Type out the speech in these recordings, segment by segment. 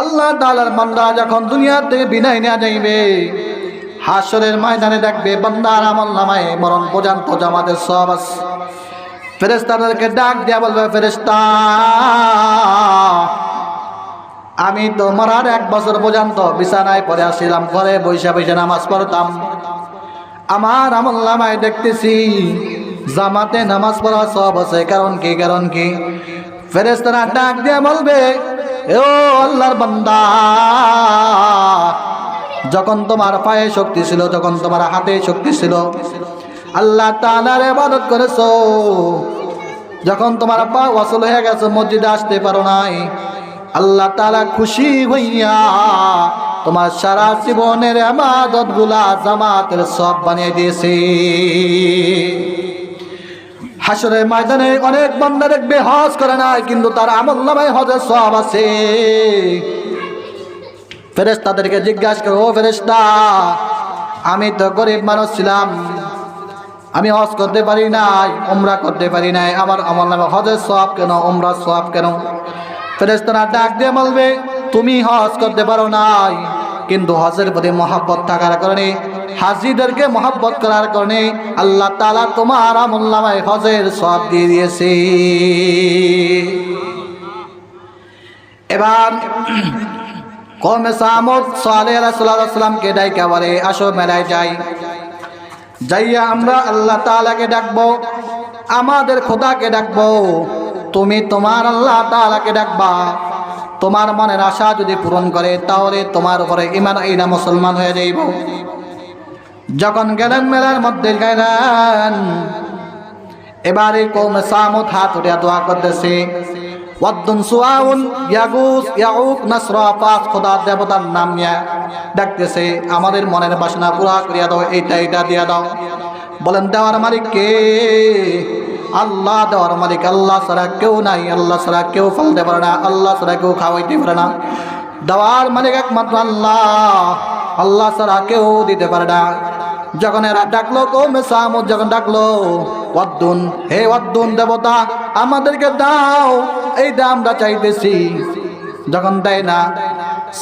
আল্লাহ তাআলার বান্দা যখন দুনিয়া থেকে বিদায় নেওয়া যাইবে, হাসরের ময়দানে দেখবে বান্দার আমলনামায় মরণ পর্যন্ত জামাতের সওয়াব আছে। ফেরেশতাদেরকে ডাক দেয়া বলবে, ফেরেশতা আমি তো মরার 1 বছর পর্যন্ত বিছানায় পড়ে আসছিলাম, ঘরে বৈশা বৈশা নামাজ পড়তাম। আমার আমলনামায় দেখতেছি জামাতে নামাজ পড়া সওয়াব আছে। কারণ কি? কারণ কি? ফেরেশতারা ডাক দিয়ে বলবে, ও আল্লাহর বান্দা, যখন তোমার পায়ে শক্তি ছিল, যখন তোমার হাতে শক্তি ছিল, আল্লাহ তাআলার ইবাদত করেছো, যখন তোমার পা ওয়াসল হয়ে গেছে, মসজিদে আসতে পারো নাই, আল্লাহ তাআলা খুশি হইয়া তোমার সারা জীবনের ইবাদত গুলা জামাতের সওয়াব বানিয়ে দিয়েছে। হাসরের ময়দানে অনেক বান্দা দেখবে হজ করে নাই, কিন্তু তার আমলনামায় হজের সওয়াব আছে। ফেরেশতাদেরকে জিজ্ঞাসা করো, ও ফেরেশতা, আমি তো গরিব মানুষ ছিলাম, আমি হজ করতে পারি নাই, উমরা করতে পারি নাই, আমার আমলনামায় হজের সওয়াব কেন, উমরার সওয়াব কেন? ফেরেশতারা ডাক দিয়ে বলবে, তুমি হজ করতে পারো নাই, কিন্তু হজের প্রতি মহব্বত থাকার কারণে, হাজিদেরকে মহব্বত করার কারণে আল্লাহ তাআলা তোমার আমলনামায় হজের সওয়াব দিয়ে দিয়েছে। এবার কওমে সামুদ সালেহ আলাইহিস সালামকে ডাইকা বলে, আসো মেলায় যাই, যাইয়া আমরা আল্লাহ তাআলাকে ডাকবো, আমাদের খোদাকে ডাকবো। তুমি তোমার আল্লাহ তাআলাকে ডাকবা, তোমার মনের আশা যদি পূরণ করে তাহলে তোমার উপরে ঈমান আইনা মুসলমান হয়ে যাইব। যখন গেলেন মেলার মধ্যে গেলেন, এবারে কওমে সামুদ হাত উঠিয়া দোয়া করতেছে, ওয়াদ্দুন সুআউন ইয়াগুস ইয়াউক নাসরা, পাঁচ খোদা দেবতার নাম নিয়ে ডাকতেছে, আমাদের মনের বাসনা পুরা করিয়া দাও, এইটা দিয়া দাও। বলেন দেওয়ার মালিক কে? আল্লাহ দেওয়ার মালিক। আল্লাহ ছাড়া কেউ নাই, আল্লাহ ছাড়া কেউ ফলতে পারে না, আল্লাহ ছাড়া কেউ খাওয়াইতে পারে না। দেওয়ার মালিক একমাত্র আল্লাহ, আল্লাহ ছাড়া কেউ দিতে পারে না। যখন এরা ডাকলো, কওমে সামুদ যখন ডাকলো, ওয়াদ্দুন, হে ওয়াদ্দুন দেবতা, আমাদেরকে দাও, এইটা আমরা চাইতেছি। যখন দেয় না,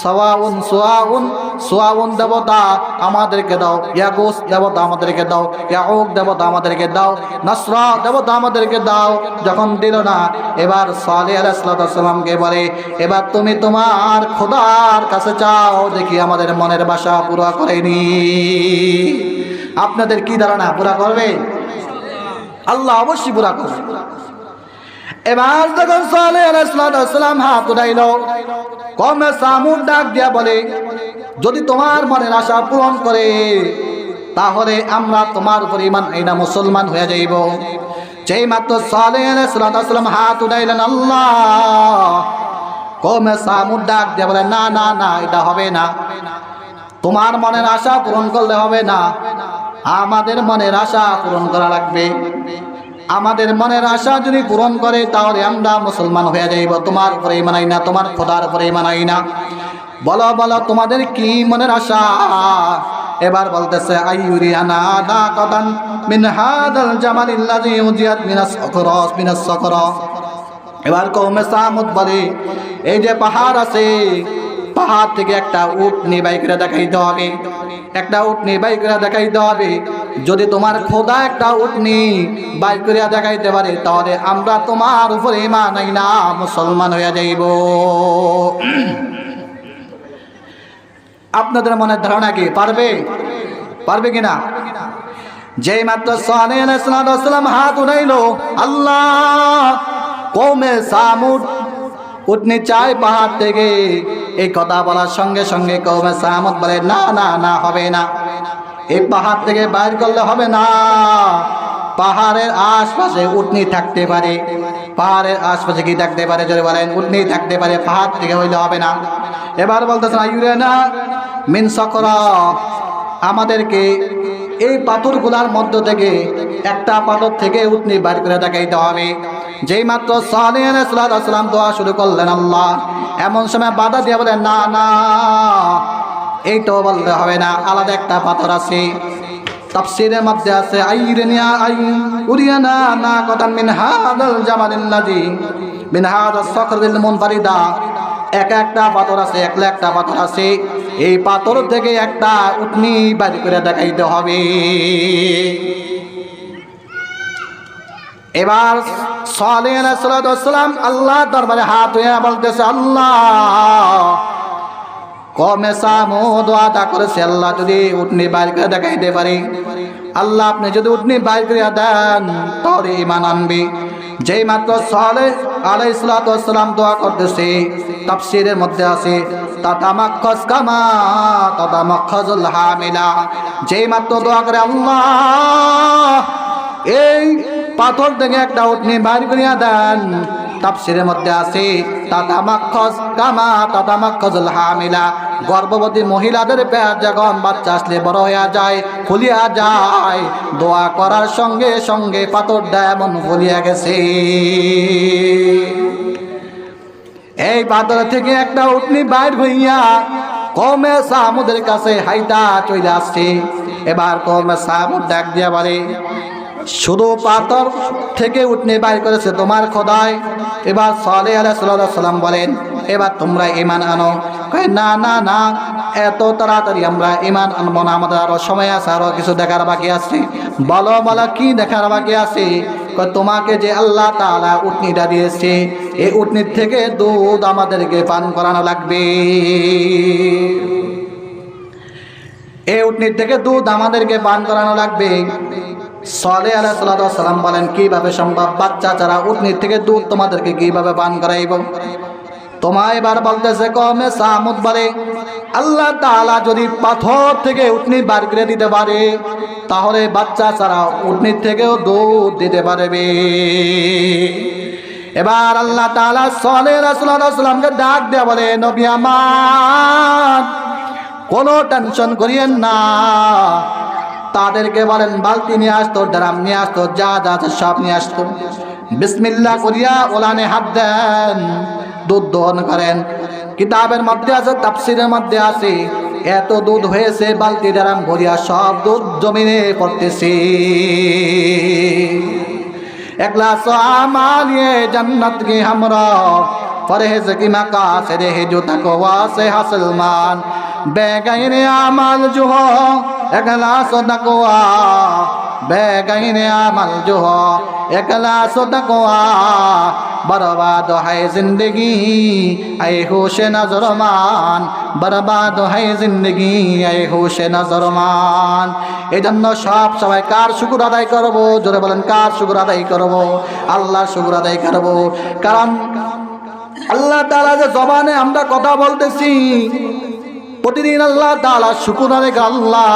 সাওয়াউন সুআউন, সুআউন দেবতা আমাদেরকে দাও, ইয়াগুস দেবতা আমাদেরকে দাও, ইয়াউক দেবতা আমাদেরকে দাও, নাসরা দেবতা আমাদেরকে দাও। যখন দিল না, এবার সালেহ আলাইহিস সালামকে বলে, এবার তুমি তোমার খোদার কাছে চাও, দেখি আমাদের মনের বাসা পুরা করেনি। আপনাদের কি ধারণা, পুরা করবে? আল্লাহ অবশ্যই পুরা করবে। এবার যখন সালেহ আলাইহিস সালাম হাত উঠাইল, কওমে সামুদ ডাক দিয়া বলে, যদি তোমার মনের আশা পূরণ করে তাহলে আমরা তোমার উপর ঈমান আইনা মুসলমান হয়ে যাইব। যেই মাত্র সালেহ আলাইহিস সালাম হাত উঠাইলেন, আল্লাহ, কওমে সামুদ ডাক দিয়া বলে, না না না, এটা হবে না, তোমার মনের আশা পূরণ করলে হবে না, আমাদের মনের আশা পূরণ করা লাগবে। আমাদের মনের আশা যদি পূরণ করে তাহলে আমরা মুসলমান হয়ে যাইব, তোমার উপরে ঈমান আইনা, তোমার খোদার উপরে ঈমান আইনা। বলো বলো তোমাদের কি মনের আশা? এবার বলতেছে, আইয়ুরিয়ানা নাকাতান মিন হাদাল জামালিল্লাযী উজিয়াত মিনাস সাকরা। এবার কওমে সামুদ বলে, এই যে পাহাড় আছে, পাহাড় থেকে একটা উটনি বাই করে দেখাইতে হবে, একটা উটনি বাই করে দেখাইতে হবে। যদি তোমার খোদা একটা উটনি বাই করে দেখাইতে পারে তাহলে আমরা তোমার উপরে ঈমান আইনা মুসলমান হয়ে যাইব। আপনাদের মনের ধারণা কি, পারবে? পারবে কিনা? যেই মাত্র সালেহ আলাইহিস সালাম হাত উঠাইলো, আল্লাহ, কওমে সামুদ উটনি চাই পাহাড় থেকে। এই কথা বলার সঙ্গে সঙ্গে কওমে সামুদ বলে, না না না, হবে না, এই পাহাড় থেকে বাইর করলে হবে না। পাহাড়ের আশপাশে উটনি থাকতে পারে, পাহাড়ের আশপাশে কি থাকতে পারে? যদি বলেন উটনি থাকতে পারে, পাহাড় থেকে হইলে হবে না। এবার বলতেছেন, আইয়ুরিয়ানা মিন সাকরা, আমাদেরকে এই পাথরগুলার মধ্য থেকে একটা পাথর থেকে উটনি বাইর করে দেখাইতে হবে। যেই মাত্র সালেহ আলাইহিস সালাম দোয়া শুরু করলেন, আল্লাহ, এমন সময় বাধা দিয়ে বলেন, না না, এইটাও বলতে হবে না, আলাদা একটা পাথর আছে। তাফসীরের মধ্যে আছে, আইয়ুরিয়ানা নাকাতান মিন হাদাল জামালিল্লাযী মিন হাদাস সাকরিল মুনফারিদা, একটা পাথর আছে, একটা পাথর আছে, এই পাথর থেকে একটা উটনি বাড়ি করে দেখাইতে হবে। এবার সালেহ আলাইহিস সালাম আল্লাহ দরবারে হাত হয়ে বলতেছে, আল্লাহ কওমে সামুদ ওয়াদা করেছে, আল্লাহ যদি উটনি বাইর করে দেখাইতে পারি, আল্লাহ আপনি যদি উটনি বাইর করে দেন তাহলে ঈমান আনবে। যেই মাত্র সালেহ আলাইহিস সালাম দোয়া করতেছে, তাফসীরের মধ্যে আছে তাতামাক্কাস কামা তাতামাক্কাজুল হামিলা, যেই মাত্র দোয়া করে আল্লাহ এই পাথর থেকে একটা উটনি বাইর করিয়া দেন, তাফসীরের মধ্যে আছে তাতামাক্কাস কামা তাতামাক্কাজুল হামিলা, গর্ভবতী মহিলাদের পেট যখন বাচ্চা আসলে বড় হইয়া যায়, ফুলিয়া যায়, দোয়া করার সঙ্গে সঙ্গে পাথরটা এমন ফুলিয়া গেছে। এই পাথর থেকে একটা উটনি বাইর হইয়া কওমে সামুদের কাছে হাইটা চলে আসছে। এবার কওমে সামুদ ডাক দিয়া বলে, শুধু পাথর থেকে উটনি বাইর করেছে তোমার খোদায়? এবার সালেহ আলাইহিস সালাম বলেন, এবার তোমরা ঈমান আনো। কয় না না না, এত তাড়াতাড়ি আমরা ঈমান আনবো না, আমাদের আরো সময় আছে, আরো কিছু দেখার বাকি আছে। বলো বলো কি দেখার বাকি আছে? কয় তোমাকে যে আল্লাহ তাআলা উটনিটা দিয়েছে, এই উটনির থেকে দুধ আমাদেরকে পান করানো লাগবে। এই উটনির থেকে দুধ আমাদেরকে পান করানো লাগবে। সালেহ আলাইহিস সালাম বলেন, কিভাবে সম্ভব? বাচ্চা ছাড়া উটনির থেকে দুধ তোমাদেরকে কিভাবে পান করাইব? তোমায় এবার বলতেছে কওমে সামুদ বলে, আল্লাহ তাআলা যদি পাথর থেকে উটনি বার করে দিতে পারে, তাহলে বাচ্চা ছাড়া উটনির থেকেও দুধ দিতে পারবে। এবার আল্লাহ তাআলা সালেহ আলাইহিস সালামকে ডাক দেয়া বলে, নবী আমার কোনো টেনশন করিয়েন না, তাদেরকে বলেন বালতি নিয়ে আসতো, ড্রাম নিয়ে আসতো, যা যা আছে সব নিয়ে আসতো, বিসমিল্লাহ করিয়া ওলানে হাত দেন, দুধ দহন করেন। কিতাবের মধ্যে আছে, তাফসীরের মধ্যে আছে, এত দুধ হয়েছে বালতি ড্রাম ভরিয়া সব দুধ জমিনে পড়তেছে। এক গ্লাস আমালিয়ে জান্নাত কি हमरा फरहेज की मकासद है जो तकवा से हासिल मान बेगैर अमल जो हो इखलास तकवा बेगैर अमल जो हो इखलास तकवा बर्बाद है जिंदगी ऐ होश नजरमान बर्बाद है जिंदगी ऐ होश नजरमान। এই জন্য সব সবাই কার শুকর আদায় করবো? জোরে বলেন, কার শুকর আদায় করবো? আল্লাহর শুকর আদায় করবো। কারণ আল্লাহ তাআলা যে জবানে আমরা কথা বলতেছি, প্রতিদিন আল্লাহ তাআলা শুকর আদায়। আল্লাহ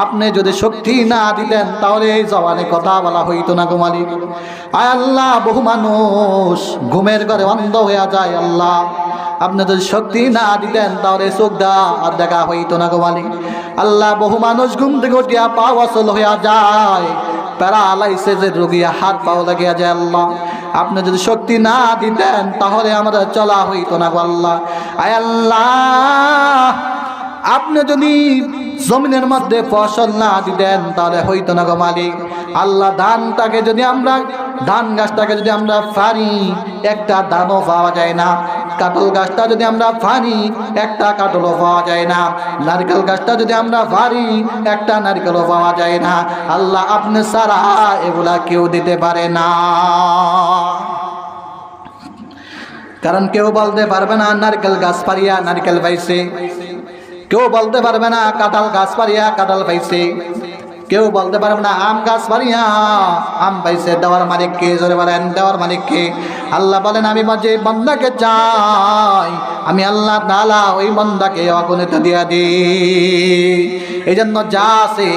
আপনি যদি শক্তি না দিতেন তাহলে এই জবানে কথা বলা হইতো না গো মালিক। আয় আল্লাহ, বহু মানুষ ঘুমের ঘরে অন্ধ হয়ে যায়। আল্লাহ আপনি যদি শক্তি না দিতেন তাহলে চোখটা আর দেখা হইতো না গো মালিক। আল্লাহ বহু মানুষ ঘুম থেকে উঠিয়া পা অচল হইয়া যায়, প্যারালাইসিসের রোগী, হাত পাও লাগিয়া যায়। আল্লাহ আপনি যদি শক্তি না দিতেন তাহলে আমাদের চলা হইতো না গো আল্লাহ। আয় আল্লাহ আপনি যদি জমিনের মধ্যে ফসল না দিতেন তাহলে হইতো না গো মালিক। আল্লাহ ধানটাকে যদি আমরা, ধান গাছটাকে যদি আমরা ফাড়ি, একটা ধানও পাওয়া যায় না। কাঁঠাল গাছটা যদি আমরা ফাড়ি, একটা কাঁঠালও পাওয়া যায় না। নারকেল গাছটা যদি আমরা ফাড়ি, একটা নারকেলও পাওয়া যায় না। আল্লাহ আপনি ছাড়া এগুলা কেউ দিতে পারে না। কারণ কেউ বলতে পারবে না নারকেল গাছ পারিয়া নারকেল পাইছে, কেউ বলতে পারবে না কাঁঠাল গাছ পারিয়া কাঁঠাল পাইছে, কেউ বলতে পারবে না আম গাছ পারিয়া আম পাইছে। দেওয়ার মালিক কে? জোরে বলেন, দেওয়ার মালিক কে? আল্লাহ বলেন, আমি যে বান্দাকে চাই আমি আল্লাহ তাআলা ওই বান্দাকে অগণিত দিয়া দিই। এই জন্য যা আছে,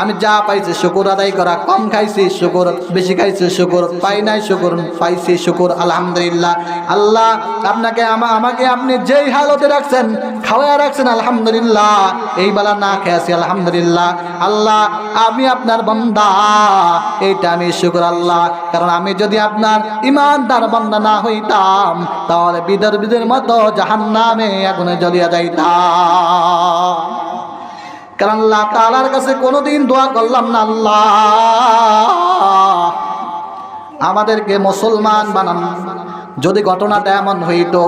আমি যা পাইছি শুকর আদায় করা। কম খাইছি শুকর, বেশি খাইছি শুকর, পাই নাই শুকর, পাইছি শুকর, আলহামদুলিল্লাহ। আল্লাহ আপনাকে আমাকে আপনি যেই হালতে রাখছেন, খাওয়ায় রাখছেন, আলহামদুলিল্লাহ। এই বেলা না খেয়েছি, আলহামদুলিল্লাহ। আল্লাহ আমি আপনার বান্দা, এইটা আমি শুকর আল্লাহ। কারণ আমি যদি আপনার ইমানদার বান্দা না হইতাম তাহলে বিদর্ভীদের মতো জাহান্নামে আগুনে জ্বলিয়া যাইতাম। কারণ আল্লাহ তাআলার কাছে কোনোদিন দোয়া করলাম না, আল্লাহ আমাদেরকে মুসলমান বানান, যদি ঘটনাটা এমন হইতো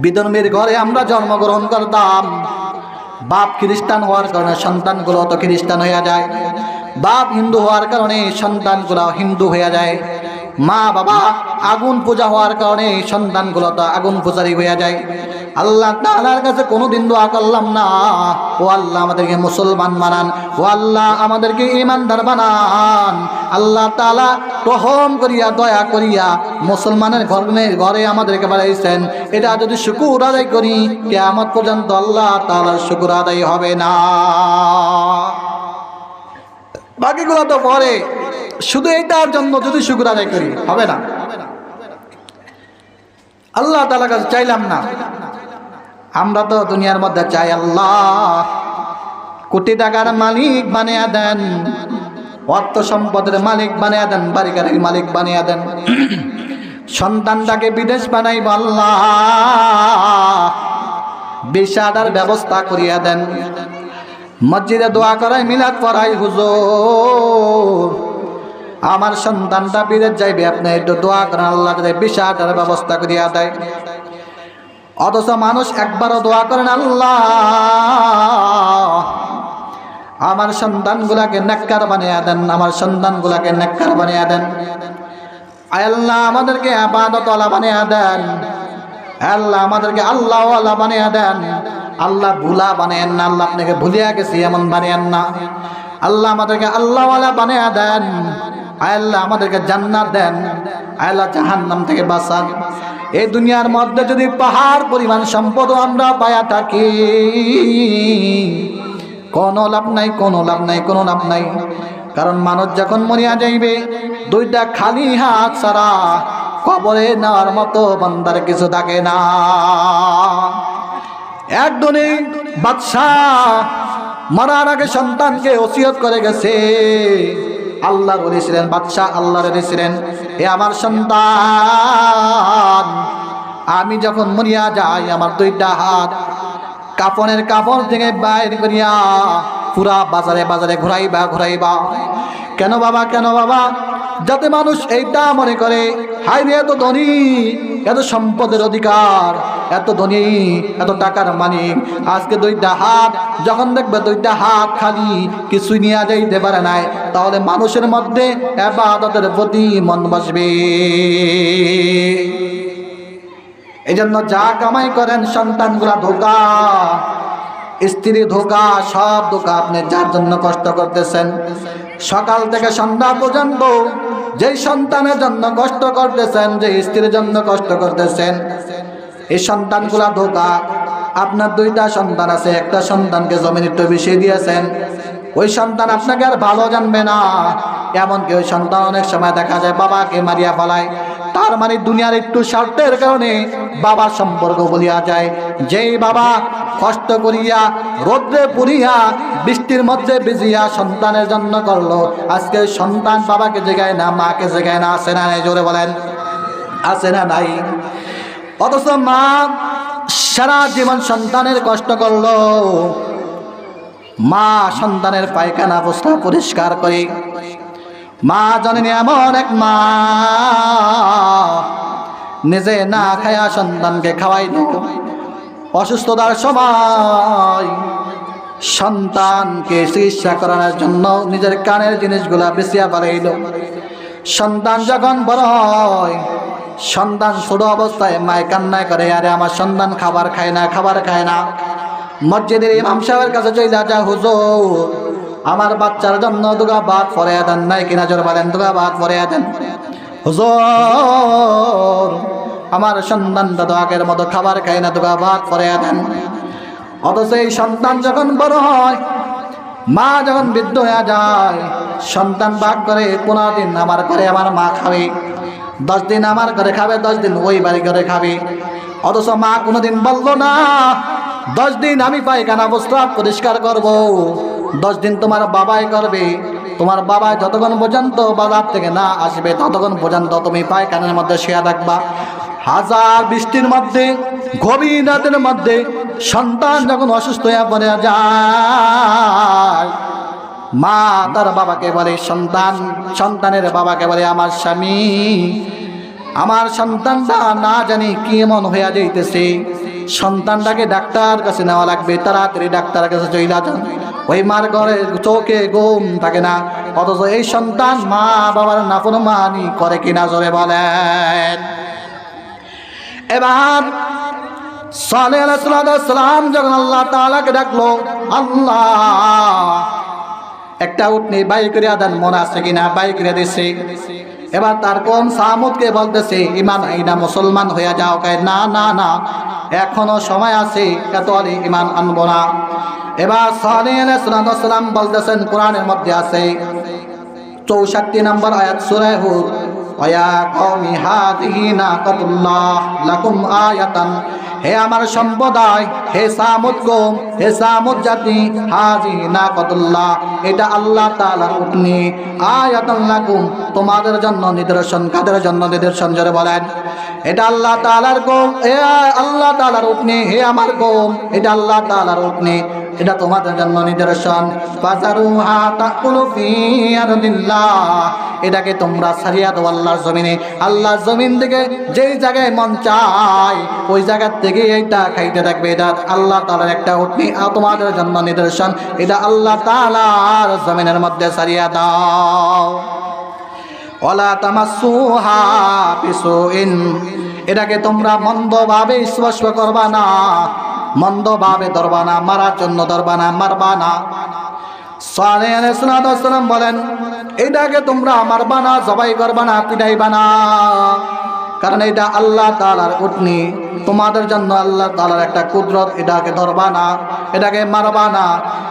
বিধর্মীর ঘরে আমরা জন্মগ্রহণ করতাম, বাপ খ্রিস্টান হওয়ার কারণে সন্তানগুলো তো খ্রিস্টান হয়ে যায়, বাপ হিন্দু হওয়ার কারণে সন্তানগুলো হিন্দু হয়ে যায়, মা বাবা আগুন পূজা হওয়ার কারণে সন্তানগুলো তো আগুন পূজারি হয়ে যায়। আল্লাহ তাআলার কাছে কোনোদিন দোয়া করলাম না, ও আল্লাহ আমাদেরকে মুসলমান বানান, ও আল্লাহ আমাদেরকে ঈমানদার বানান। আল্লাহ তাআলা রহম করিয়া দয়া করিয়া মুসলমানের ঘরে আমাদেরকে বাড়াইছেন, এটা যদি শুকর আদায় করি কিয়ামত পর্যন্ত আল্লাহ তাআলার শুকর আদায় হবে না। বাকিগুলো তো পরে, শুধু এটার জন্য যদি শুকর আদায় করি হবে না। আল্লাহ তাআলার কাছে চাইলাম না, আমরা তো দুনিয়ার মধ্যে চাই আল্লাহ কোটি টাকার মালিক বানিয়ে দেন, অর্থ সম্পদের মালিক বানিয়ে দেন, বাড়ি গাড়ির মালিক বানিয়ে দেন, সন্তানটাকে বিদেশ বানাইব আল্লাহ, ভিসাটার ব্যবস্থা করিয়া দেন, মসজিদে দোয়া করাই মিলাদ পড়াই হুজুর আমার সন্তানটা বিদেশ যাইবে, আপনি একটু দোয়া করেন আল্লাহ যাতে ভিসাটার ব্যবস্থা করিয়া দেয়। অথচ মানুষ একবারও দোয়া করেন আল্লাহ আমার সন্তানগুলাকে নেককার বানিয়ে দেন, আমার সন্তানগুলাকে নেককার বানিয়ে দেন, আল্লাহ আমাদেরকে ইবাদতওয়ালা বানিয়ে দেন, আল্লাহ আমাদেরকে আল্লাহওয়ালা বানিয়ে দেন, আল্লাহ ভুলা বানিয়েন না, আল্লাহ আপনাকে ভুলিয়া গেছি এমন বানিয়েন না, আল্লাহ আমাদেরকে আল্লাহওয়ালা বানিয়ে দেন, আল্লাহ আমাদেরকে জান্নাত দেন, আল্লাহ জাহান্নাম থেকে বাঁচান। এই দুনিয়ার মধ্যে যদি পাহাড় পরিমাণ সম্পদ আমরা পায়া থাকি কোনো লাভ নাই, কোনো লাভ নাই, কোনো লাভ নাই। কারণ মানুষ যখন মরিয়া যাইবে দুইটা খালি হাত ছাড়া কবরে নেওয়ার মতো বান্দার কিছু থাকে না। একজনই বাদশাহ মরার আগে সন্তানকে ওসিয়ত করে গেছে, আল্লাহর ওলি ছিলেন বাদশাহ, আল্লাহর ওলি ছিলেন, এ আমার সন্তান আমি যখন মরিয়া যাই আমার দুইটা হাত কাফনের কাপড় থেকে বাইর করিয়া পুরা বাজারে বাজারে ঘুরাইবা ঘুরাইবা। কেন বাবা, কেন বাবা? যাতে মানুষ এইটা মনে করে হাই রে এত ধনী, এত সম্পদের অধিকার, এত ধনী, এত টাকার মালিক, আজকে দুইটা হাত যখন দেখবে দুইটা হাত খালি কিছুই নিয়ে যাইতে পারে নাই, তাহলে মানুষের মধ্যে ইবাদতের প্রতি মন বসবে। এই জন্য যা কামাই করেন সন্তানগুলা ধোকা, স্ত্রী ধোকা, সব ধোকা। আপনি যার জন্য কষ্ট করতেছেন সকাল থেকে সন্ধ্যা পর্যন্ত, যেই সন্তানের জন্য কষ্ট করতেছেন, যে স্ত্রীর জন্য কষ্ট করতেছেন, এই সন্তানগুলা ধোকা। আপনার দুইটা সন্তান আছে, একটা সন্তানকে জমিন একটু বেশি দিয়েছেন, ওই সন্তান আপনাকে আর ভালো জানবে না। এমনকি ওই সন্তান অনেক সময় দেখা যায় বাবাকে মারিয়া ফেলায়, তার মানে দুনিয়ার একটু স্বার্থের কারণে বাবার সম্পর্ক বলিয়া যায়। যেই বাবা কষ্ট করিয়া রোদ্রে পুড়িয়া বৃষ্টির মধ্যে ভিজিয়া সন্তানের জন্য করলো, আজকে সন্তান বাবাকে জেগায় না, মাকে জেগায় না। আছে না নাই? জোরে বলেন, আছে না নাই? অথচ মা সারা জীবন সন্তানের কষ্ট করলো, মা সন্তানের পায়খানা প্রস্রাব পরিষ্কার করে। মা জননী এমন এক মা নিজে না খায়া সন্তানকে খাওয়াইল, অসুস্থতার সময় সন্তানকে চিকিৎসা করানোর জন্য নিজের কানের জিনিসগুলা বেচিয়া পালাইল। সন্তান যখন বড় হয়, সন্তান ছোট অবস্থায় মায় কান্নায় করে, আরে আমার সন্তান খাবার খায় না, খাবার খায় না। মসজিদের ইমাম সাহেবের কাছে চইলা যা, হুজুর আমার বাচ্চার জন্য দুগা ভাত ফরাইয়া দেন, নাই কিনা? জোরে বলেন, দুগা ভাত ফরাইয়া দেন। হুজুর আমার সন্তানটা তো আগের মতো খাবার খায় না, দুগা ভাত ফরাইয়া দেন। অথচ এই সন্তান যখন বড় হয়, মা যখন বৃদ্ধ হয়ে যায়, সন্তান ভাগ করে 15 দিন আমার ঘরে আমার মা খাবে, 10 দিন আমার ঘরে খাবে, 10 দিন ওই বাড়ি ঘরে খাবে। অথচ মা কোনোদিন বললো না 10 দিন আমি পায়খানা প্রস্রাব পরিষ্কার করব, 10 দিন তোমার বাবাই করবে। তোমার বাবা যতক্ষণ পর্যন্ত বাজার থেকে না আসবে ততক্ষণ পর্যন্ত তুমি পায়খানার মধ্যে শুয়ে থাকবা। হাজার বৃষ্টির মধ্যে, গভীর রাতের মধ্যে সন্তান যখন অসুস্থ হয়ে পড়ে যায়, মা তার বাবাকে বলে, সন্তানের বাবাকে বলে, আমার স্বামী আমার সন্তানটা না জানি কি এমন হইয়া যাইতেছে, সন্তানটাকে ডাক্তার কাছে নেওয়া লাগবে, তাড়াতাড়ি ডাক্তারের কাছে চইলা যান। ওই মার ঘরে চোখে ঘুম থাকে না, অথচ এই সন্তান মা বাবার নাফরমানি করে কিনা জোরে বলেন। এবার সালেহ আলাইহিস সালাম যখন আল্লাহ তাআলাকে ডাকলো, আল্লাহ একটা উটনি বাই করে দেন, মনে আছে কিনা? বাই করে দিছে। এবার তার কম সামুদকে বলতেছে ইমান আইনা মুসলমান হইয়া যাও। কয় না না না, এখনো সময় আছে, এত ইমান আনবো না। এবার সালেহ আলাইহিস সালাম বলতেছেন, কোরআনের মধ্যে আছে 64 নম্বর আয়াত সূরা হুদ, ওয়া কওমি হাযিহি নাকাতুল্লাহ লাকুম আয়াতান, হে আমার সম্প্রদায়, হে সামুদ কওম, হে সামুদ জাতি, হাযিহি নাকাতুল্লাহ, এটা আল্লাহ তাআলার উটনি, আয়াতান লাকুম, তোমাদের জন্য নিদর্শন। কাদের জন্য নিদর্শন? জোরে বলেন। এটা আল্লাহ তাআলার কওম, এ আল্লাহ তাআলার উটনি, হে আমার কওম, এটা আল্লাহ তাআলার উটনি, এটা তোমাদের জন্য নিদর্শন। ফাজারুহা তাকুলু ফি আরদিল্লাহ, এটাকে তোমরা ছাড়িয়া দাও আল্লাহর জমিনে। আল্লাহর জমিন থেকে যেই জায়গায় মন চায় ওই জায়গা থেকে এইটা খাইতে থাকবে। এটা আল্লাহ তাআলার একটা উটনি, তোমাদের জন্য নিদর্শন, এটা আল্লাহ তাআলার জমিনের মধ্যে ছাড়িয়া দাও। ওয়ালা তামাসসুহা বিসুইন, এটাকে তোমরা মন্দভাবে স্পর্শ করবা না, মন্দভাবে ধরবা না, মারার জন্য ধরবা না, মারবা না। সালেহ আলাইহিস সালাম বলেন, এটাকে তোমরা মারবা না, জবাই করবা না, পিটাইবা না, কারণ এটা আল্লাহ তাআলার উটনি, তোমাদের জন্য আল্লাহ তাআলার একটা কুদরত, এটাকে ধরবা না, এটাকে মারবা না।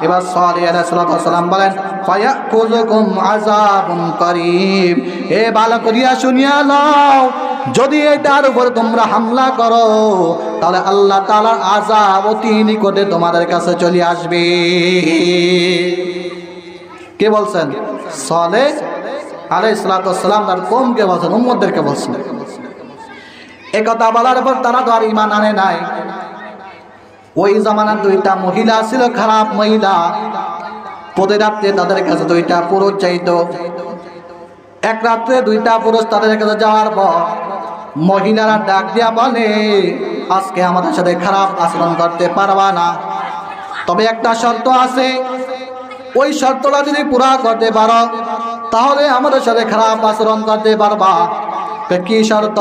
এবার সালেহ আলাইহিস সালাম বলেন, ফায়াকুযুকুম আযাবুন কারীব, এ ভালো করিয়া শুনিয়া নাও, যদি এটার উপর তোমরা হামলা করো তাহলে আল্লাহ তাআলার আযাব অতি নিকটে তোমাদের কাছে চলে আসবে। কে বলছেন? সালেহ আলাইহিস সালাম তার কওমকে বলছেন, উম্মতদেরকে বলছেন। এই কথা বলার পর তারা তো আর ঈমান আনে নাই। ওই জামানার দুইটা মহিলা ছিল, খারাপ মহিলা, প্রতি রাত্রে তাদের কাছে দুইটা পুরুষ চাইতো। এক রাত্রে দুইটা পুরুষ তাদের কাছে যাওয়ার পর মহিলারা ডাক দিয়া বলে, আজকে আমাদের সাথে খারাপ আচরণ করতে পারবা না, তবে একটা শর্ত আছে, ওই শর্তটা যদি পুরা করতে পারো তাহলে আমাদের সাথে খারাপ আচরণ করতে পারবা। কি শর্ত?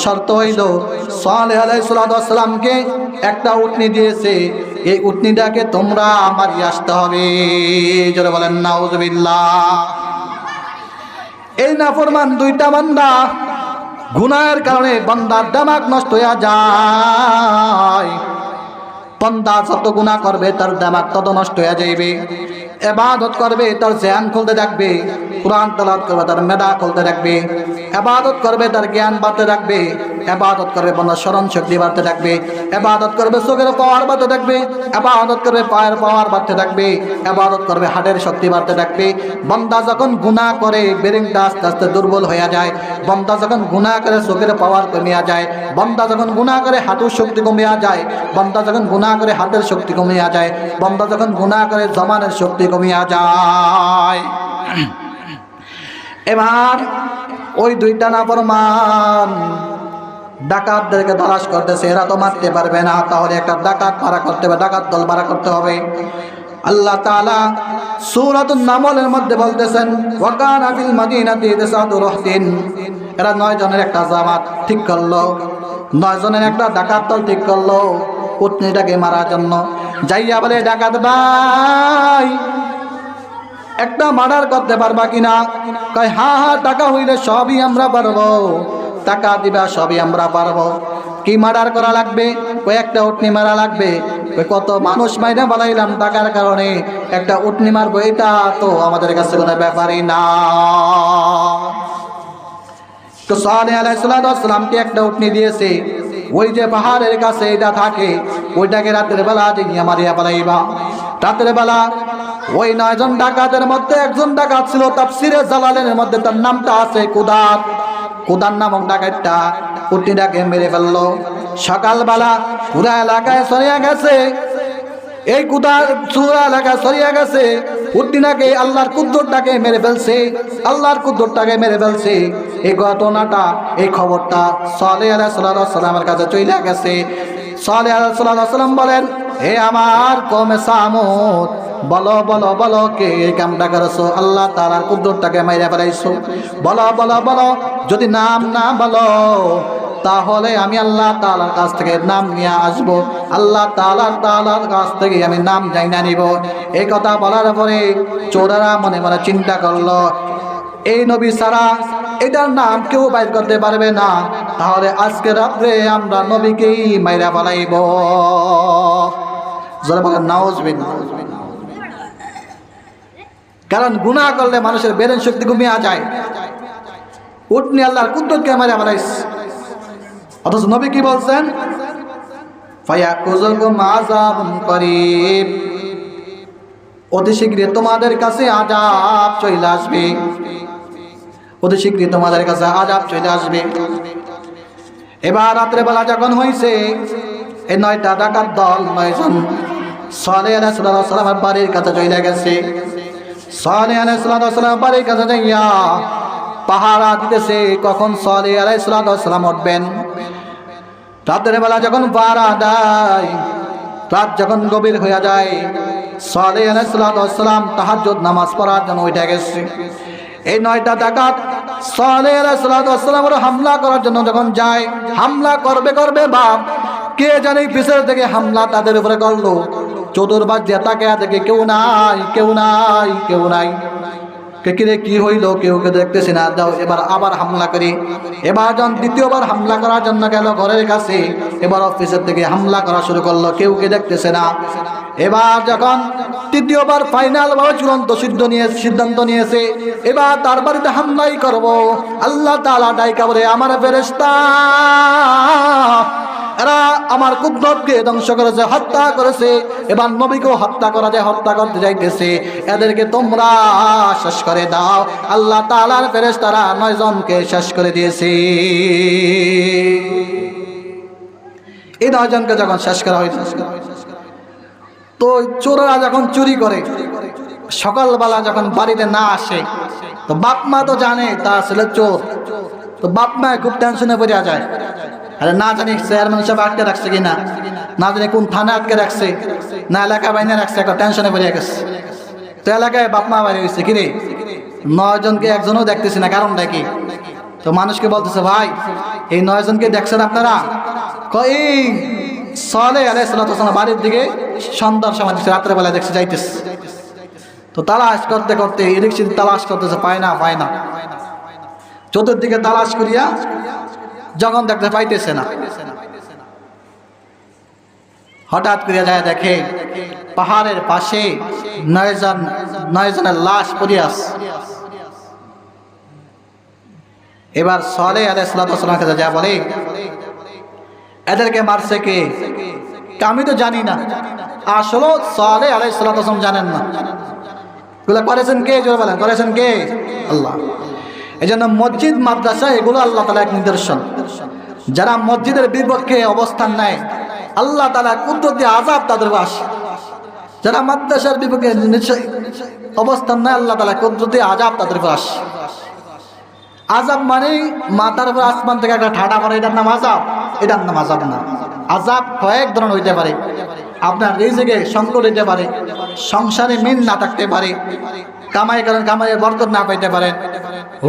শর্ত হইল সালেহ আলাইহিস সালামকে একটা উটনি দিয়েছে, এই উটনিটাকে তোমরা মারিয়ে আসতে হবে। জোরে বলেন নাউজুবিল্লাহ। এই নাফরমান দুইটা বান্দা, গুনাহের কারণে বান্দার দিমাগ নষ্ট হয়ে যায়। বান্দা যত গুনাহ করবে তার দিমাগ তত নষ্ট হয়ে যাইবে। ইবাদত করবে তার জ্ঞান খুলতে থাকবে, কুরআন তেলাওয়াত করবে তার মেধা খুলতে থাকবে, ইবাদত করবে তার জ্ঞান বাড়তে থাকবে, ইবাদত করবে বান্দার স্মরণ শক্তি বাড়তে থাকবে, ইবাদত করবে চোখের পাওয়ার বাড়তে থাকবে, ইবাদত করবে পায়ের পাওয়ার বাড়তে থাকবে, ইবাদত করবে হাড়ের শক্তি বাড়তে থাকবে। বান্দা যখন গুনাহ করে ব্রেনটা আস্তে আস্তে দুর্বল হয়ে যায়, বান্দা যখন গুনাহ করে চোখের পাওয়ার কমিয়া যায়, বান্দা যখন গুনাহ করে হাঁটুর শক্তি কমিয়া যায়, বান্দা যখন গুনাহ করে হাতের শক্তি কমিয়া যায়, বান্দা যখন গুনাহ করে জমানের শক্তি কমিয়া যায়। এবার ওই দুইটা নাফরমান ডাকাতদেরকে তালাশ করতেছে, এরা তো মারতে পারবে না, তাহলে একটা ডাকাত ভাড়া করতে হবে, ডাকাত দল ভাড়া করতে হবে। আল্লাহ তাআলা সূরাতুন নামলের মধ্যে বলতেছেন, ওয়া কানা ফিল মাদিনাতি তিসআতু রাহতিন, এরা 9 জনের একটা জামাত ঠিক করলো, 9 জনের একটা ডাকাত দল ঠিক করলো উটনিটাকে মারার জন্য। যাইয়া বলে, ডাকাত ভাই একটা মার্ডার করতে পারবা কিনা? কয় হ্যাঁ হ্যাঁ, টাকা হইলে সবই আমরা পারবো, টাকা দিবা সবই আমরা পারবো। কি মার্ডার করা লাগবে? কয়েকটা উটনি মারা লাগবে। কত মানুষ মাইরা বানাইলাম টাকার কারণে, একটা উটনি মারবো, এটা তো আমাদের কাছে কোনো ব্যাপারই না। তো সালেহ আলাইহিস সালামকে একটা উটনি দিয়েছে, ওই যে পাহাড়ের কাছে এটা থাকে, ওইটাকে রাতের বেলা ডিঙিয়া মারিয়া বানাইবা। রাতের বেলা ওই 9 জন ডাকাতের মধ্যে একজন ডাকাত ছিল, তাফসিরে জালালের মধ্যে তার নামটা আছে কুদাত। কুদার নামক ডাকাতটা উটনিটাকে মেরে ফেললো। সকালবেলা পুরা এলাকায় ছড়িয়ে গেছে, এই কুদার পুরা এলাকায় ছড়িয়ে গেছে, উটনিটাকে আল্লাহর কুদ্দরটাকে মেরে ফেলছে, আল্লাহর কুদ্দরটাকে মেরে ফেলছে। এই ঘটনাটা, এই খবরটা সালেহ আলাইহিস সালামের কাছে চলে গেছে। সালেহ আলাইহিস সালাম বলেন, হে আমার কওমে সামুদ, বলো বলো বলো কে এই কামটা করেছো, আল্লাহ তাআলার কুদরতটাকে মাইরা ফেলাইছো, বলো বলো বলো, যদি নাম না বলো তাহলে আমি আল্লাহ তাআলার কাছ থেকে নাম নিয়ে আসব, আল্লাহ তাআলার কাছ থেকে আমি নাম জানা নিব। এই কথা বলার পরে চোরেরা মনে মনে চিন্তা করলো, এই নবী ছাড়া এটার নাম কেউ বাইর করতে পারবে না, তাহলে আজকে রাত্রে আমরা নবীকেই মাইরা ফেলাইব। যারা বলেন নাউজুবিল্লাহ। কারণ গুনাহ করলে মানুষের ব্রেন শক্তি কমিয়ে যায়। উঠনি আল্লাহর কুদরতকে মাইরা ফেলাইছে, অথচ নবী কি বলছেন, ফায়াকুযুকুম আযাবুন করিব, অতি শীঘ্রই তোমাদের কাছে আযাব চলে আসবে, অতি শীঘ্রই তোমাদের কাছে আযাব চলে আসবে। এবার রাত্রে বেলা যখন হয়েছে, এই 9টা ডাকাত দল 9 জন সালেহ আলাইহিস সালামের বাড়ির কাছে চলে গেছে। সালেহ আলাইহিস সালামের বাড়ির কাছে যাইয়া পাহারা দিতেছে, কখন সালেহ আলাইহিস সালাম উঠবেন। রাতের বেলা যখন পাহারা দেয়, রাত যখন গভীর হয়ে যায়, সালেহ আলাইহিস সালাম তাহাজ্জুদ নামাজ পড়ার জন্য উঠে গেছে। এই 9টা ডাকাত সালেহ আলাইহিস সালামের হামলা করার জন্য যখন যায়, হামলা করবে বাপ, কে জানে পিছের থেকে হামলা তাদের উপরে করলো। চতুর্পাশ দিয়ে তাকায়া দেখে কেউ নাই, কেউ নাই, কেউ নাই। কে কি হইলো, কেউ দেখতেছি না, দাও এবার আবার হামলা করি। এবার যখন দ্বিতীয়বার হামলা করার জন্য গেল ঘরের কাছে, এবার অফিসের থেকে হামলা করা শুরু করলো, কেউ দেখতেছে না। এবার যখন তৃতীয়বার ফাইনাল ভাবে চূড়ান্ত সিদ্ধান্ত নিয়েছে, এবার তার বাড়িতে হামলাই করব, আল্লাহ তাআলা ডাইকা বলে, আমার ফেরেশতা এরা আমার কুদরতকে ধ্বংস করেছে, হত্যা করেছে, এবার নবীকেও হত্যা করা যায়, হত্যা করতে যাইতেছে, এদেরকে তোমরা শেষ করে দাও। আল্লাহ তাআলার ফেরেশতারা 9 জনকে শেষ করে দিয়েছে। এই 9 জনকে যখন শেষ করা হয়েছে, তো চোরেরা যখন চুরি করে সকালবেলা যখন বাড়িতে না আসে, তো বাপ মা তো জানে তার ছেলে চোর, তো বাপ মা খুব টেনশনে পড়ে যায়। আরে না জানি চেয়ারম্যান সাহেব আটকে রাখছে কিনা, না জানি কোন থানা আটকে রাখছে, না এলাকা বাইনে রাখছে, একটা টেনশনে পড়ে গেছে। তো এলাকায় বাপ মা বাইরে হয়েছে, কিরে 9 জনকে একজনও দেখতেছি না, কারণটা কি? তো মানুষকে বলতেছে, ভাই এই 9 জনকে দেখছেন আপনারা? এই সালেহ আলাইহিস সালাম বাড়ির দিকে সন্ধ্যার সময় দেখছে, রাত্রেবেলা দেখছে যাইতেছে। তো তালাশ করতে করতে এদিক তালাশ করতেছে, পায় না। চতুর্দিকে তালাশ করিয়া যখন দেখতে পাইতেছে না, হঠাৎ করিয়া যায় দেখে পাহাড়ের পাশে 9 জনের লাশ পড়ে আছে। এবার সালেহ আলাইহিস সালামের কাছে যা বলে, এদেরকে মারছে কে? আমি তো জানি না। আসলে সালেহ আলাইহিস সালাম জানেন না, এগুলো করেছেন কে? জোরে বলেন, করেছেন কে? আল্লাহ। এই জন্য মসজিদ মাদ্রাসা এগুলো আল্লাহ তাআলা এক নিদর্শন। যারা মসজিদের বিপক্ষে অবস্থান নেয়, আল্লাহ তাআলা কুদরতি আযাব তাদের আসে। যারা মাদ্রাসার বিপক্ষে অবস্থান নেয়, আল্লাহ তাআলা কুদরতি আযাব তাদের আসে। আযাব মানে মাথার উপর আসমান থেকে একটা ঠাডা পড়ে, এটার নাম আযাব? এটার নাম আযাব না। আযাব কয়েক ধরনের হইতে পারে। আপনার রিজিকে সংকট হইতে পারে, সংসারে মিল না থাকতে পারে, কামাইয়ের বরকত না পাইতে পারে,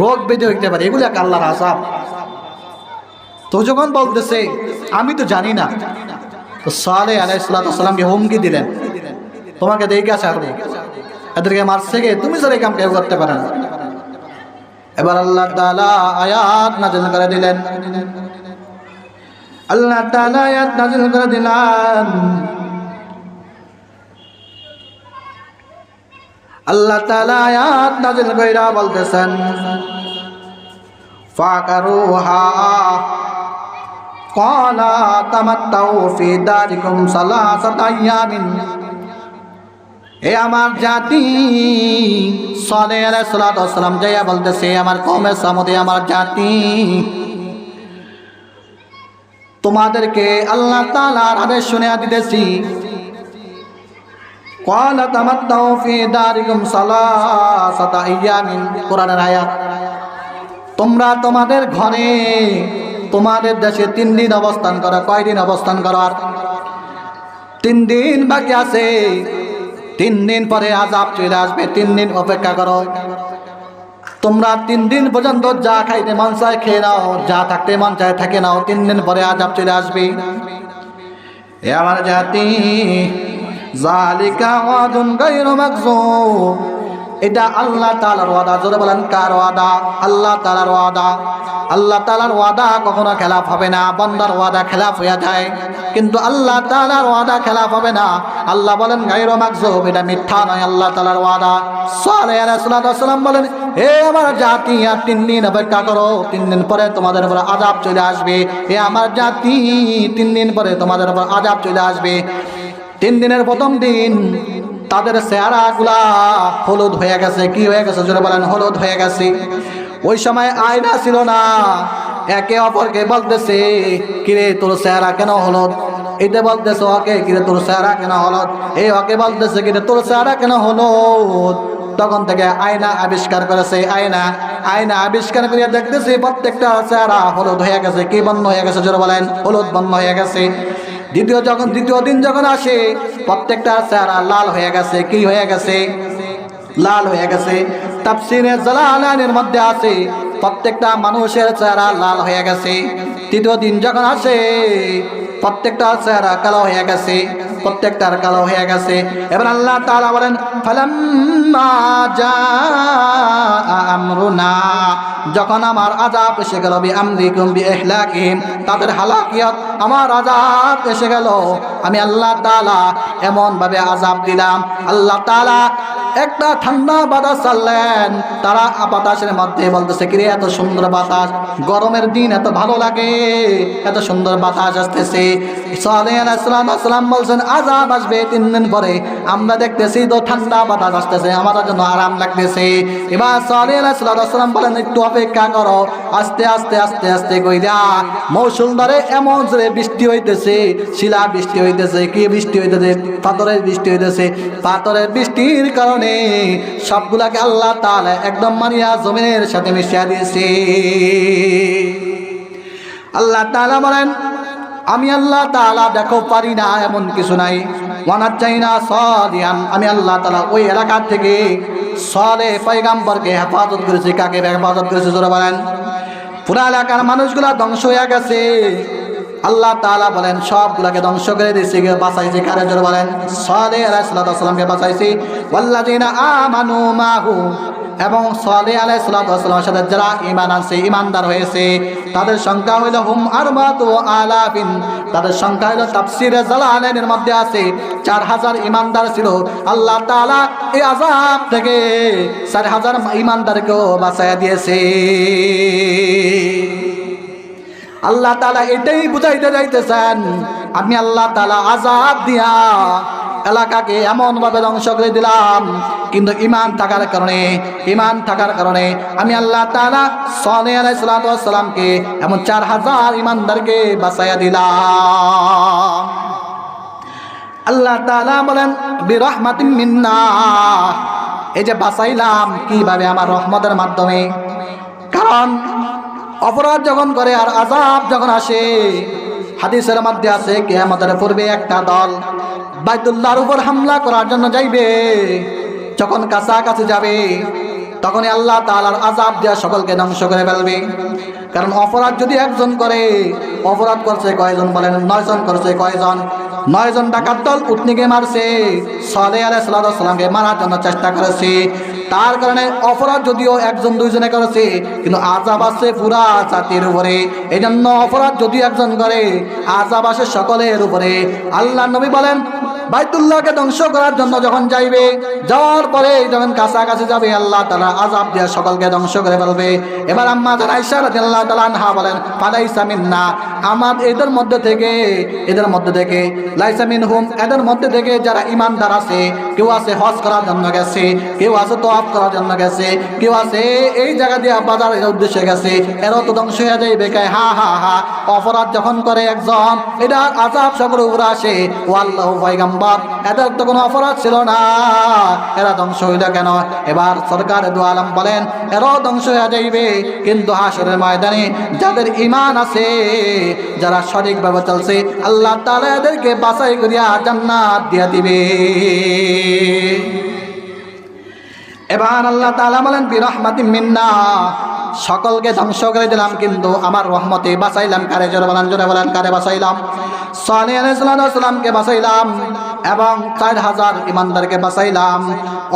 রোগ ব্যাধি হইতে পারে, এগুলো এক আল্লাহর আযাব। তো যখন বলতেছে আমি তো জানি না, তো সালেহ আলাইহিস সালামকে হুমকি দিলেন, তোমাকে দেখে ছাড়বো, এদেরকে মারছে কে? তুমি স্যার এই কাম কেউ করতে পারে না। এবার আল্লাহ তাআলা আয়াত নাযিল করে দিলেন, আল্লাহ তাআলা আয়াত নাযিল করে দিলেন, আল্লাহ তাআলা আয়াত নাযিল কইরা বলতেছেন, ফাকারুহা ক্বালা তামাত্তাউ ফি দারিকুম সালাসাতা আইয়ামিন। এ আমার জাতি সালেহ আলাইহিস সালাম যাইয়া বলতেছে, আমার কওমে সামুদে, আমার জাতি, তোমাদেরকে আল্লাহ তাআলার আদেশ শুনিয়ে দিতেছি, ক্বালা তামাত্তাউ ফি দারিকুম সালাসাতা আইয়ামিন, কোরআনের আয়াত। তোমরা তোমাদের ঘরে তোমাদের দেশে 3 দিন অবস্থান করো। কয়দিন অবস্থান করার? 3 দিন বাকি আছে। 3 দিন পরে আযাব চলে আসবে। 3 দিন অপেক্ষা করো। তোমরা 3 দিন পর্যন্ত যা খাইতে মন চায় খেয়ে নাও, যা থাকতে মন চায় থাকে নাও। 3 দিন পরে আযাব চলে আসবে। এ আমার জাতি, যালিকা ওয়াদুন গায়রু মাকযুব, এটা আল্লাহ তাআলার ওয়াদা। জোরে বলেন, কার ওয়াদা? আল্লাহ তাআলার ওয়াদা। আল্লাহ তাআলার ওয়াদা কখনো খেলাফ হবে না। বান্দার ওয়াদা খেলাফ হয়ে যায়, কিন্তু আল্লাহ তাআলার ওয়াদা খেলাফ হবে না। আল্লাহ বলেন গায়রু মাকযুব, এটা মিথ্যা নয়, আল্লাহ তাআলার ওয়াদা। সালেহ আলাইহিস সালাম বলেন, হে আমার জাতি, আর 3 দিন অপেক্ষা করো। 3 দিন পরে তোমাদের উপর আযাব চলে আসবে। হে আমার জাতি, 3 দিন পরে তোমাদের উপর আযাব চলে আসবে। 3 দিনের প্রথম দিন তাদের চেহারাগুলা হলুদ হয়ে গেছে। কি হয়ে গেছে? জোরে বলেন, হলুদ হয়ে গেছে। ওই সময় আয়না ছিল না। একে অপরকে বলতেছে, কিরে তোর চেহারা কেন হলুদ? এটা বলতেছে ওকে, কিরে তোর চেহারা কেন হলুদ? এই ওকে বলতেছে, কিরে তোর চেহারা কেন হলুদ? তখন থেকে আয়না আবিষ্কার করেছে। আয়না আবিষ্কার করে দেখতেছে প্রত্যেকটা চেহারা হলুদ হয়ে গেছে। কি বন্ধ হয়ে গেছে? জোরে বলেন, হলুদ বন্ধ হয়ে গেছে। দ্বিতীয় দিন যখন আসে, প্রত্যেকটা চেহারা লাল হয়ে গেছে। কি হয়ে গেছে? লাল হয়ে গেছে। তাফসীরে জালালাইনের মধ্যে আছে প্রত্যেকটা মানুষের চেহারা লাল হয়ে গেছে। তৃতীয় দিন যখন আসে, প্রত্যেকটা চেহারা কালো হয়ে গেছে। প্রত্যেকটার কালো হয়ে গেছে। এবার আল্লাহ তাআলা বলেন, ফালাম্মা জাআ আমরুনা, যখন আমার আযাব এসে গেল, বিআমরিকুম বিইহলাকিহিম, তাদের হালাকিয়ত, আমার আযাব এসে গেল, আমি আল্লাহ তাআলা এমন ভাবে আযাব দিলাম। আল্লাহ তাআলা একটা ঠান্ডা বাতাস ছাড়লেন। তারা বাতাসের মধ্যে বলতেছে, কিরে এত সুন্দর বাতাস, গরমের দিন এত ভালো লাগে, এত সুন্দর বাতাস আসতেছে। সালেহ আলাইহিস সালাম বলছেন, আযাব আসবে 3 দিন পরে। আমরা দেখতেছি তো ঠান্ডা বাতাস আসতেছে, আমাদের জন্য আরাম লাগতেছে। এবার সালেহ আলাইহিস সালাম বলেন, একটু অপেক্ষা করো। আস্তে আস্তে আস্তে আস্তে কইরা মৌসুমদারে এমন জোরে বৃষ্টি হইতেছে, শিলা বৃষ্টি হইতেছে। কি বৃষ্টি হইতেছে? পাথরের বৃষ্টি হইতেছে। পাথরের বৃষ্টির কারণে সবগুলাকে আল্লাহ তাআলা একদম মারিয়া জমিনের সাথে মিশিয়ে দিয়েছে। আল্লাহ তাআলা বলেন, আমি আল্লাহ তাআলা দেখো পারি না এমন কিছু নাই। ওয়ানাজ্জাইনা সালিহান, আমি আল্লাহ তাআলা ওই এলাকা থেকে সালেহ পয়গম্বরকে হেফাজত করেছি। কাকে হেফাজত করেছে? জোরে বলেন। পুরো এলাকার মানুষগুলা ধ্বংস হয়ে গেছে। আল্লাহ তাআলা বলেন, সবগুলাকে ধ্বংস করে দিয়েছি। বাঁচাইছি কারে? জোরে বলেন। সালেহ আলাইহিস সালামকে বাঁচাইছি। ওয়াল্লাযিনা আমানু মাহু, এবং সালেহ আলাইহিস সালামের সাথে যারা ঈমান আনছে, ঈমানদার হয়েছে, তাদের সংখ্যা হইল হুম আরবাতু আলাফিন। তাদের সংখ্যা হইল, তাফসীরে জালালাইনের মধ্যে আছে 4000 ঈমানদার ছিল। আল্লাহ তাআলা এই আযাব থেকে 4000 ঈমানদারকেও বাঁচাইয়া দিয়েছে। আল্লাহ তাআলা এটাই বুঝাইতে যাইতেছেন, আমি আল্লাহ তাআলা আযাব দিয়া এলাকাকে এমন ভাবে ধ্বংস করে দিলাম, কিন্তু ঈমান থাকার কারণে আমি আল্লাহ তাআলা সালেহ আলাইহিস সালামকে এমন 4000 ঈমানদারকে বাঁচাইয়া দিলাম। আল্লাহ তাআলা বলেন, বিরহমাতিন মিন্না, এই যে বাঁচাইলাম কিভাবে? আমার রহমতের মাধ্যমে। কারণ অপরাধ যখন করে আর আযাব যখন আসে, হাদিসের মধ্যে আছে কিয়ামতের পূর্বে একটা দল বাইতুল্লাহর উপর হামলা করার জন্য যাইবে। যখন কাছাকাছি যাবে, তখনই আল্লাহ তাআলার আযাব দেয়া সকলকে ধ্বংস করে ফেলবে। কারণ অপরাধ যদি একজন করে, অপরাধ করছে কয়জন? বলেন 9 জন করছে। কয়জন? 9 জন ডাকাত দল উটনিকে মারছে। সালেহ আলাইহিস সালামকে মারার জন্য চেষ্টা করেছে। তার কারণে অপরাধ যদিও 1 2 জনে করেছে, কিন্তু আযাব আসছে পুরা জাতির উপরে। এই জন্য অপরাধ যদি একজন করে, আযাব আসে সকলের উপরে। আল্লাহ নবী বলেন, বাইতুল্লাহকে ধ্বংস করার জন্য যখন যাইবে, যাওয়ার পরে যখন কাছাকাছি যাবে, আল্লাহ তাআলা আযাব দিয়ে সকলকে ধ্বংস করে ফেলবে। এবার আম্মা জান আয়েশা রাদিয়াল্লাহু তাআলা আনহা বলেন, ফালাইসা মিন্না, আমার এদের মধ্যে থেকে লাইসা মিনহুম, এদের মধ্যে থেকে যারা ঈমানদার আছে, কেউ আছে হজ করার জন্য গেছে, কেউ আছে তওয়াফ অপরাধ করার জন্য গেছে, কেউ আছে এই জায়গা দিয়ে বাজারের উদ্দেশ্যে গেছে, এরও তো ধ্বংস হয়ে যাইবে। কে হা হা হা, অপরাধ যখন করে একজন এটা আযাব সকল উপরে আসে। ও আল্লাহ পয়গম্বর, এদের তো কোনো অপরাধ ছিল না, এরা ধ্বংস হইল কেন? এবার সরকার দু আলম বলেন এরাও ধ্বংস হয়ে যাইবে, কিন্তু হাসরের ময়দানে যাদের ঈমান আছে, যারা সঠিকভাবে চলছে, আল্লাহ তাআলা এদেরকে বাছাই করিয়া জান্নাত দিয়া দিবে। এবার আল্লাহ তাআলা বলেন বিরহমাতিম মিন্না, সকলকে ধ্বংস করে দিলাম কিন্তু আমার রহমতে বাঁচাইলাম কারে? জোরে বলেন কারে বাঁচাইলাম? সালেহ আলাইহিস সালামকে বাঁচাইলাম এবং 4000 ঈমানদারকে বাঁচাইলাম।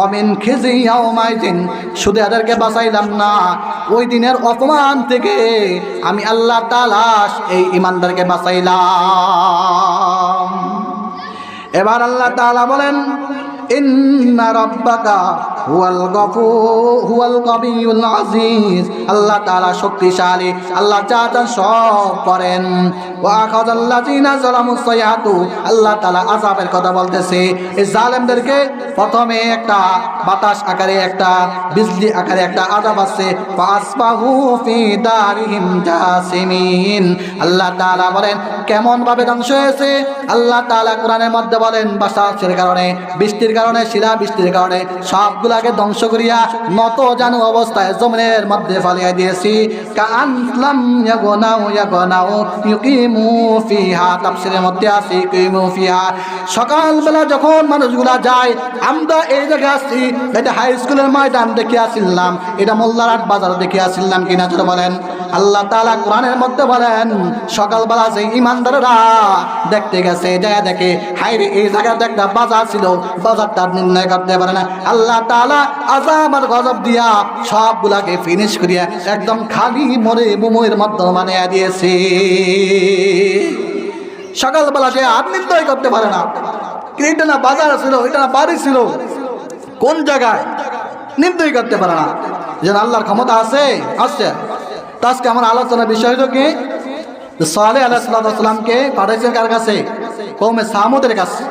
অমিন খিজি ইয়াউমাইদিন, শুধু এদেরকে বাঁচাইলাম না, ওই দিনের অপমান থেকে আমি আল্লাহ তাআলা এই ঈমানদারকে বাঁচাইলাম। এবার আল্লাহ তাআলা বলেন ইন্না রাব্বাকা হুয়াল কাবিয়ুল আজিজ, আল্লাহ তাআলা শক্তিশালী, আল্লাহ যা চান সব করেন। ওয়া আখাযাল্লাযিনা যালামুস সাইয়াতু, আল্লাহ তাআলা আযাবের কথা বলতেছে। এই জালেমদেরকে প্রথমে একটা বাতাস আকারে, একটা বিজলি আকারে একটা আযাব আছে। ফাসবাহু ফি দারিহিম জাসিমিন, আল্লাহ তাআলা বলেন কেমন ভাবে ধ্বংস হয়েছে। আল্লাহ তাআলা কোরআনের মধ্যে বলেন বাতাসের কারণে, বৃষ্টির কারণে, শিলা বৃষ্টির কারণে সবগুলাকে ধ্বংস করিয়া নত জানু অবস্থায় জমিনের মধ্যে ফালিয়ে দিয়েছি। কাআনলাম ইয়াগনাউ ইউকিমু ফিহা, তাফসীরের মধ্যে আছে ইউকিমু ফিহা। সকালবেলা যখন মানুষগুলা যায়, আমরা এই জায়গায় আসছি, এটা হাই স্কুলের ময়দান দেখে আসছিলাম, এটা মোল্লারহাট বাজার দেখে আসছিলাম কিনা জোরে বলেন। আল্লাহ তাআলা কোরআনের মধ্যে বলেন সকালবেলা যে ঈমানদাররা দেখতে গেছে, যায় দেখে হায়রে এই জায়গাতে একটা বাজার ছিল, বাজারটা নির্ণয় করতে পারে না। আল্লাহ তাআলা আযাব আর গজব দিয়া সবগুলাকে ফিনিশ করিয়া একদম খালি মরে মুমের মধ্যে বানিয়ে দিয়েছে। সকালবেলা যে আর নির্ণয় করতে পারে না এটা না বাজার ছিল, এটা না বাড়ি ছিল, কোন জায়গায় নির্ণয় করতে পারে না। যেন আল্লাহর ক্ষমতা আছে, আসছে। তো আজকে আমার আলোচনার বিষয় হলো কি, সালেহ আলাইহিস সালামকে পাঠাইছেন কার কাছে? কওমে সামুদের কাছে।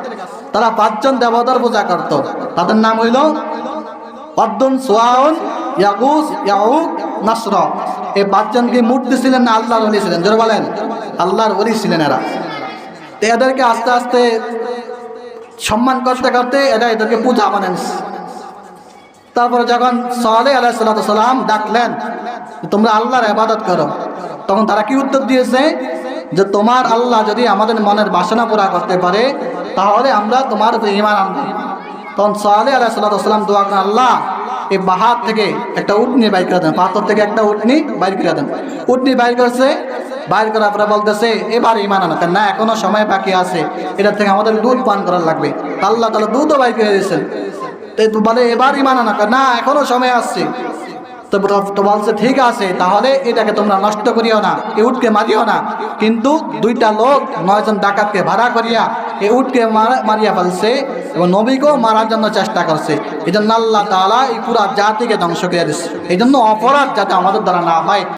তারা 5 জন দেবতার পূজা করত, তাদের নাম হইল ওয়াদ্দুন, সুওয়াউন, ইয়াগুস, ইয়াউক, নাসর। এই 5 জনকে মূর্তি ছিলেন না আল্লাহর ওলি ছিলেন? জোরে বলেন আল্লাহর ওলি ছিলেন এরা। তো এদেরকে আস্তে আস্তে সম্মান করতে করতে এদেরকে পূজা বানান। তারপরে যখন সালেহ আলাইহিস সালাম ডাকলেন তোমরা আল্লাহর ইবাদত করো, তখন তারা কি উত্তর দিয়েছে? যে তোমার আল্লাহ যদি আমাদের মনের বাসনা পুরা করতে পারে তাহলে আমরা তোমার উপরে ঈমান আনব। তখন সালেহ আলাইহিস সালাম দোয়া করেন, আল্লাহ এই পাহাড় থেকে একটা উটনি বাইর করে দেন, পাথর থেকে একটা উটনি বাইর করে দেন। উটনি বাইর করছে, বাইর করার পরে বলতেছে এবার ঈমান আনো। না, এখনো সময় বাকি আছে, এটা থেকে আমাদের দুধ পান করার লাগবে। আল্লাহ তাআলা দুধও বাইর করে দিয়েছেন। তো বলে এবার ঈমান আনো, না এখনো সময় আসছে। তো বলছে ঠিক আছে, তাহলে এটাকে তোমরা নষ্ট করিও না, এই উটকে মারিও না। কিন্তু 2টা লোক 9 জন ডাকাতকে ভাড়া করিয়া এই উটকে মারিয়া ফেলছে এবং নবীকেও মারার জন্য চেষ্টা করছে। এই জন্য আল্লাহ তাআলা এই পুরা জাতিকে ধ্বংস করে দিচ্ছে। এই জন্য অপরাধ যাতে আমাদের দ্বারা না হয়